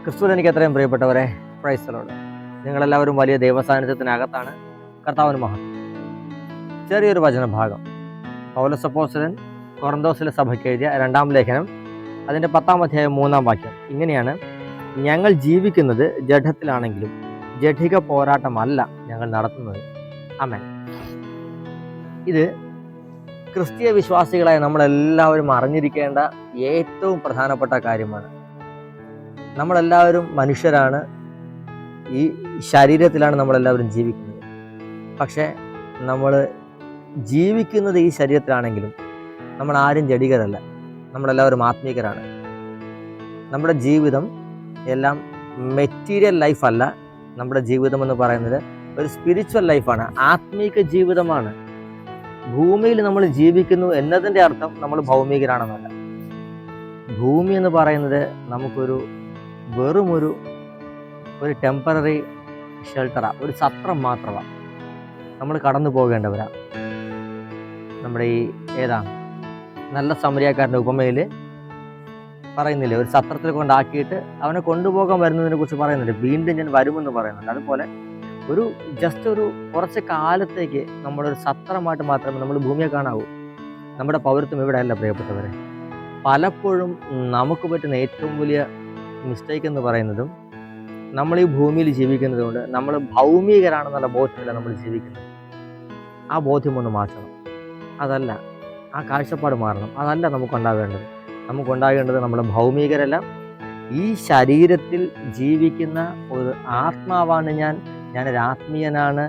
ക്രിസ്തുവിൽ എനിക്ക് എത്രയും പ്രിയപ്പെട്ടവരെ, പ്രൈസ് ദി ലോർഡ്. നിങ്ങളെല്ലാവരും വലിയ ദൈവസാന്നിധ്യത്തിനകത്താണ്. കർത്താവിന് മഹത്വം. ചെറിയൊരു വചനഭാഗം പൗലോസ് അപ്പോസ്തലൻ കൊറിന്തോസിലെ സഭയ്ക്ക് എഴുതിയ 2-ാം ലേഖനം, അതിൻ്റെ 10-ാം അധ്യായം 3-ാം വാക്യം ഇങ്ങനെയാണ്: ഞങ്ങൾ ജീവിക്കുന്നത് ജഡത്തിലാണെങ്കിലും ജഡിക പോരാട്ടമല്ല ഞങ്ങൾ നടത്തുന്നത്. ആമേൻ. ഇത് ക്രിസ്തീയ വിശ്വാസികളായ നമ്മളെല്ലാവരും അറിഞ്ഞിരിക്കേണ്ട ഏറ്റവും പ്രധാനപ്പെട്ട കാര്യമാണ്. നമ്മളെല്ലാവരും മനുഷ്യരാണ്, ഈ ശരീരത്തിലാണ് നമ്മളെല്ലാവരും ജീവിക്കുന്നത്. പക്ഷേ നമ്മൾ ജീവിക്കുന്നത് ഈ ശരീരത്തിലാണെങ്കിലും നമ്മൾ ആരും ജഡികരല്ല, നമ്മളെല്ലാവരും ആത്മീകരാണ്. നമ്മുടെ ജീവിതം എല്ലാം മെറ്റീരിയൽ ലൈഫല്ല. നമ്മുടെ ജീവിതം എന്ന് പറയുന്നത് ഒരു സ്പിരിച്വൽ ലൈഫാണ്, ആത്മീക ജീവിതമാണ്. ഭൂമിയിൽ നമ്മൾ ജീവിക്കുന്നു എന്നതിൻ്റെ അർത്ഥം നമ്മൾ ഭൗമികരാണെന്നല്ല. ഭൂമി എന്ന് പറയുന്നത് നമുക്കൊരു വെറുമൊരു ടെമ്പററി ഷെൽട്ടറാണ്, ഒരു സത്രം മാത്രമാണ്. നമ്മൾ കടന്നു പോകേണ്ടവരാ. നമ്മുടെ ഈ നല്ല സമരിയാക്കാരൻ്റെ ഉപമയിൽ പറയുന്നില്ലേ, ഒരു സത്രത്തിൽ കൊണ്ടാക്കിയിട്ട് അവനെ കൊണ്ടുപോകാൻ വരുന്നതിനെ കുറിച്ച് പറയുന്നുണ്ട്. വീണ്ടും ഞാൻ വരുമെന്ന് പറയുന്നുണ്ട്. അതുപോലെ ഒരു കുറച്ച് കാലത്തേക്ക് നമ്മളൊരു സത്രമായിട്ട് മാത്രമേ നമ്മൾ ഭൂമിയെ കാണാവൂ. നമ്മുടെ പൗരത്വം ഇവിടെ അല്ല പ്രിയപ്പെട്ടവരെ. പലപ്പോഴും നമുക്ക് പറ്റുന്ന ഏറ്റവും വലിയ മിസ്റ്റേക്ക് എന്ന് പറയുന്നതും നമ്മൾ ഈ ഭൂമിയിൽ ജീവിക്കുന്നത് കൊണ്ട് നമ്മൾ ഭൗമികരാണെന്നുള്ള ബോധ്യത്തിലാണ് നമ്മൾ ജീവിക്കുന്നത്. ആ ബോധ്യം ഒന്ന് മാറ്റണം. അതല്ല, ആ കാഴ്ചപ്പാട് മാറണം. അതല്ല നമുക്കുണ്ടാകേണ്ടത്. നമുക്കുണ്ടാകേണ്ടത് നമ്മൾ ഭൗമികരല്ല, ഈ ശരീരത്തിൽ ജീവിക്കുന്ന ഒരു ആത്മാവാണ് ഞാനൊരു ആത്മീയനാണ്,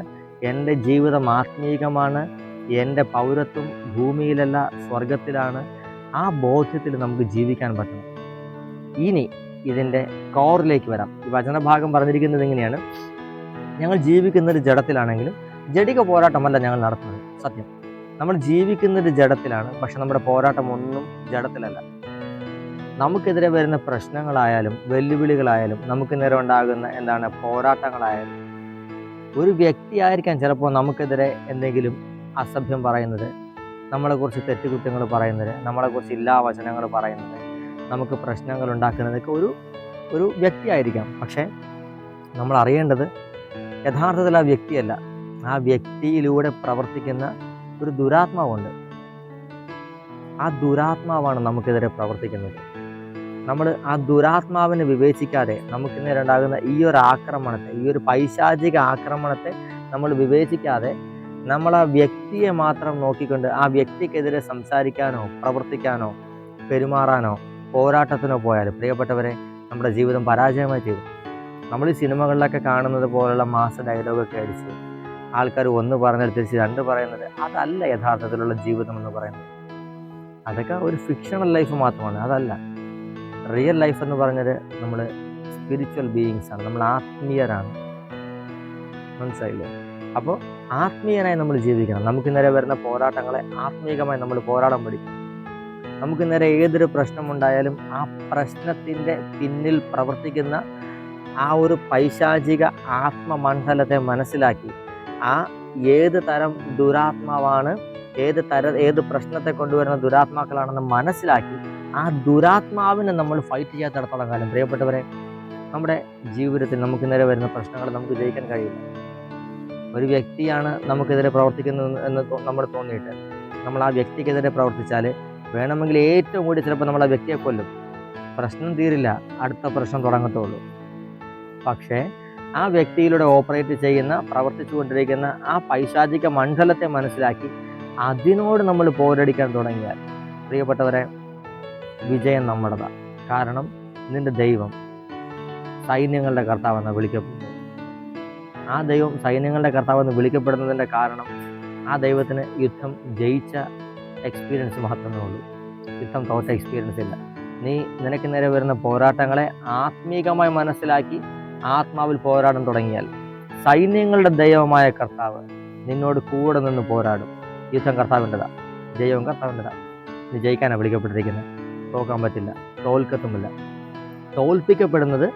എൻ്റെ ജീവിതം ആത്മീകമാണ്, എൻ്റെ പൗരത്വം ഭൂമിയിലല്ല സ്വർഗത്തിലാണ്. ആ ബോധ്യത്തിൽ നമുക്ക് ജീവിക്കാൻ പറ്റണം. ഇനി ഇതിൻ്റെ കോറിലേക്ക് വരാം. ഈ വചനഭാഗം പറഞ്ഞിരിക്കുന്നത് എങ്ങനെയാണ്: ഞങ്ങൾ ജീവിക്കുന്നത് ജഡത്തിലാണെങ്കിലും ജഡിക പോരാട്ടമല്ല ഞങ്ങൾ നടത്തുന്നത്. സത്യം, നമ്മൾ ജീവിക്കുന്നത് ജഡത്തിലാണ്, പക്ഷെ നമ്മുടെ പോരാട്ടം ഒന്നും ജഡത്തിലല്ല. നമുക്കെതിരെ വരുന്ന പ്രശ്നങ്ങളായാലും വെല്ലുവിളികളായാലും നമുക്ക് നേരെ ഉണ്ടാകുന്ന പോരാട്ടങ്ങളായാലും, ഒരു വ്യക്തിയായിരിക്കാം ചിലപ്പോൾ നമുക്കെതിരെ എന്തെങ്കിലും അസഭ്യം പറയുന്നത്, നമ്മളെക്കുറിച്ച് തെറ്റുകുറ്റങ്ങൾ പറയുന്നത്, നമ്മളെക്കുറിച്ച് ഇല്ലാവചനങ്ങൾ പറയുന്നത്, നമുക്ക് പ്രശ്നങ്ങൾ ഉണ്ടാക്കുന്നതൊക്കെ ഒരു വ്യക്തിയായിരിക്കാം. പക്ഷേ നമ്മൾ അറിയേണ്ടത് യഥാർത്ഥത്തിൽ ആ വ്യക്തിയല്ല, ആ വ്യക്തിയിലൂടെ പ്രവർത്തിക്കുന്ന ഒരു ദുരാത്മാവുണ്ട്. ആ ദുരാത്മാവാണ് നമുക്കെതിരെ പ്രവർത്തിക്കുന്നത്. നമ്മൾ ആ ദുരാത്മാവിനെ വിവേചിക്കാതെ, നമുക്ക് നേരെ ഉണ്ടാകുന്ന ഈ ഒരു ആക്രമണത്തെ, ഈ ഒരു പൈശാചിക ആക്രമണത്തെ നമ്മൾ വിവേചിക്കാതെ, നമ്മൾ ആ വ്യക്തിയെ മാത്രം നോക്കിക്കൊണ്ട് ആ വ്യക്തിക്കെതിരെ സംസാരിക്കാനോ പ്രവർത്തിക്കാനോ പെരുമാറാനോ പോരാട്ടത്തിനോ പോയാൽ പ്രിയപ്പെട്ടവരെ, നമ്മുടെ ജീവിതം പരാജയമായി തീരും. നമ്മൾ ഈ സിനിമകളിലൊക്കെ കാണുന്നത് പോലുള്ള മാസ് ഡയലോഗൊക്കെ അടിച്ച് ആൾക്കാർ ഒന്ന് പറഞ്ഞാൽ തിരിച്ച് രണ്ട് പറയുന്നത്, അതല്ല യഥാർത്ഥത്തിലുള്ള ജീവിതം എന്ന് പറയുന്നത്. അതൊക്കെ ഒരു ഫിക്ഷണൽ ലൈഫ് മാത്രമാണ്. അതല്ല റിയൽ ലൈഫ് എന്ന് പറഞ്ഞത് നമ്മൾ സ്പിരിച്വൽ ബീയിങ്സ് ആണ്, നമ്മൾ ആത്മീയരാണ്. മനസ്സിലായില്ലേ? അപ്പോൾ ആത്മീയനായി നമ്മൾ ജീവിക്കണം. നമുക്ക് നേരെ വരുന്ന പോരാട്ടങ്ങളെ ആത്മീയമായി നമ്മൾ പോരാടാൻ പഠിക്കണം. നമുക്ക് നേരെ ഏതൊരു പ്രശ്നമുണ്ടായാലും ആ പ്രശ്നത്തിൻ്റെ പിന്നിൽ പ്രവർത്തിക്കുന്ന ആ ഒരു പൈശാചിക ആത്മമണ്ഡലത്തെ മനസ്സിലാക്കി, ആ ഏത് തരം ദുരാത്മാവാണ്, ഏത് പ്രശ്നത്തെ കൊണ്ടുവരുന്ന ദുരാത്മാക്കളാണെന്ന് മനസ്സിലാക്കി ആ ദുരാത്മാവിനെ നമ്മൾ ഫൈറ്റ് ചെയ്യാത്തിടത്തോളം കാലം പ്രിയപ്പെട്ടവരെ, നമ്മുടെ ജീവിതത്തിൽ നമുക്ക് നേരെ വരുന്ന പ്രശ്നങ്ങൾ നമുക്ക് ജയിക്കാൻ കഴിയില്ല. ഒരു വ്യക്തിയാണ് നമുക്കെതിരെ പ്രവർത്തിക്കുന്നത് എന്ന് നമ്മൾ തോന്നിയിട്ട് നമ്മൾ ആ വ്യക്തിക്കെതിരെ പ്രവർത്തിച്ചാൽ വേണമെങ്കിൽ ഏറ്റവും കൂടി ചിലപ്പോൾ നമ്മൾ ആ വ്യക്തിയെ കൊല്ലും. പ്രശ്നം തീരില്ല, അടുത്ത പ്രശ്നം തുടങ്ങത്തുള്ളൂ. പക്ഷേ ആ വ്യക്തിയിലൂടെ ഓപ്പറേറ്റ് ചെയ്യുന്ന, പ്രവർത്തിച്ചു കൊണ്ടിരിക്കുന്ന ആ പൈശാചിക മണ്ഡലത്തെ മനസ്സിലാക്കി അതിനോട് നമ്മൾ പോരടിക്കാൻ തുടങ്ങിയാൽ പ്രിയപ്പെട്ടവരെ, വിജയം നമ്മുടേതാണ്. കാരണം ഇതിൻ്റെ ദൈവം സൈന്യങ്ങളുടെ കർത്താവെന്ന് വിളിക്കപ്പെടുന്നത്. ആ ദൈവം സൈന്യങ്ങളുടെ കർത്താവെന്ന് വിളിക്കപ്പെടുന്നതിൻ്റെ കാരണം ആ ദൈവത്തിന് യുദ്ധം ജയിച്ച എക്സ്പീരിയൻസ് മാത്രമേ ഉള്ളൂ. യുദ്ധം തോറ്റ എക്സ്പീരിയൻസ് ഇല്ല. നിനക്ക് നേരെ വരുന്ന പോരാട്ടങ്ങളെ ആത്മീകമായി മനസ്സിലാക്കി ആത്മാവിൽ പോരാടാൻ തുടങ്ങിയാൽ സൈന്യങ്ങളുടെ ദൈവമായ കർത്താവ് നിന്നോട് കൂടെ നിന്ന് പോരാടും. യുദ്ധം കർത്താവിൻ്റെതാ, ജയവും കർത്താവിൻ്റെതാ. നീ ജയിക്കാനാണ് വിളിക്കപ്പെട്ടിരിക്കുന്നത്. തോക്കാൻ പറ്റില്ല, തോൽക്കത്തുമില്ല. തോൽപ്പിക്കപ്പെടുന്നത്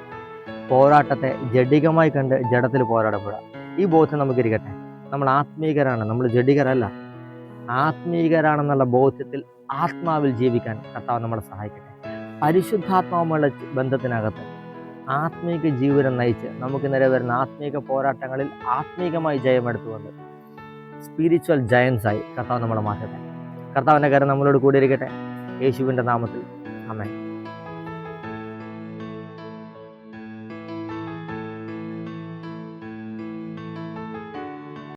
പോരാട്ടത്തെ ജഡികമായി കണ്ട് ജഡത്തിൽ പോരാടപ്പെടാം. ഈ ബോധ്യം നമുക്കിരിക്കട്ടെ. നമ്മൾ ആത്മീകരാണ്, നമ്മൾ ജഡികരല്ല. ആത്മീകരാണെന്നുള്ള ബോധ്യത്തിൽ ആത്മാവിൽ ജീവിക്കാൻ കർത്താവ് നമ്മളെ സഹായിക്കട്ടെ. പരിശുദ്ധാത്മാവുമായുള്ള ബന്ധത്തിനകത്ത് ആത്മീക ജീവിതം നയിച്ച് നമുക്ക് നേരെ വരുന്ന ആത്മീക പോരാട്ടങ്ങളിൽ ആത്മീകമായി ജയമെടുത്തുകൊണ്ട് സ്പിരിച്വൽ ജയൻസായി കർത്താവ് നമ്മളെ മാറ്റട്ടെ. കർത്താവിൻ്റെ കാര്യം നമ്മളോട് കൂടിയിരിക്കട്ടെ. യേശുവിൻ്റെ നാമത്തിൽ ആമേൻ.